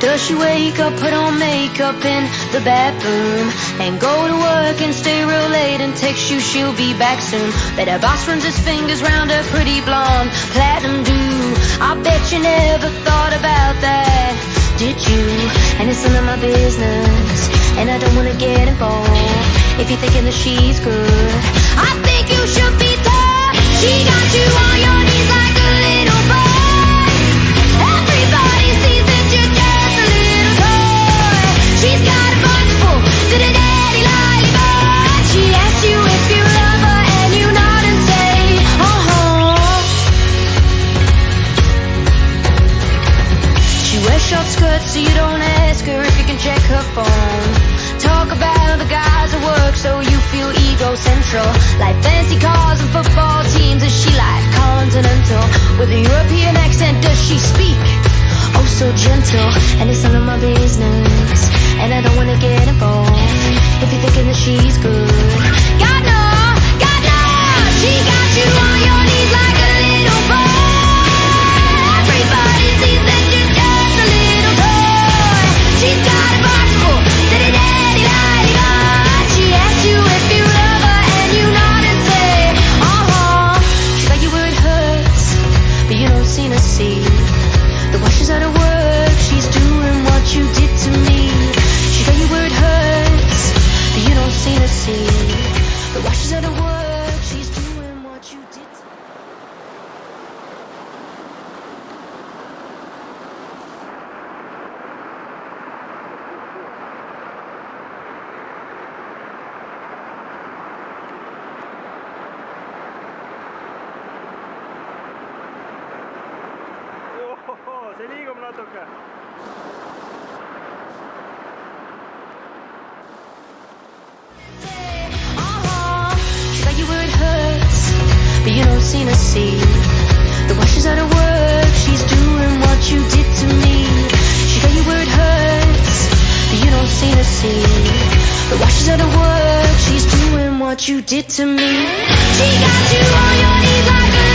Does she wake up, put on makeup in the bathroom, and go to work and stay real late and text you she'll be back soon? Bet her boss runs his fingers round her pretty blonde platinum do. I bet you never thought about that, did you? And it's none of my business, and I don't wanna get involved if you're thinking that she's good. I think you should be tough. She got you on your knees like a little boy. Everybody sees that you're just a little toy. She's got a bunch full to the daddy lollipop. She asks you if you love her and you nod and say, She wears short skirts so you don't ask her if you can check her phone. Talk about the guys at work so you feel ego-central, like fancy cars and football teams. Is she like continental with a European accent? Does she speak oh so gentle? And it's none of my business, and I don't wanna get involved if you're thinking that she's good. God no, she got you on your knees like a little boy. Everybody sees that you're just a little toy. She's got a box full to the daddy lollipop. She asks you if you love her and you nod and say, She got you where it hurts, but you don't seem to see the while she's out of work, she's doing what you did to me. She got you where it hurts, but you don't seem to see the while she's out of work, she's doing what you did to me. Se lì come la tocca. She got you where it hurts, but you don't seem to see the while she's out of work, she's doing what you did to me. She got you where it hurts, but you don't seem to see the while she's out of work, she's doing what you did to me. She got you on your knees like a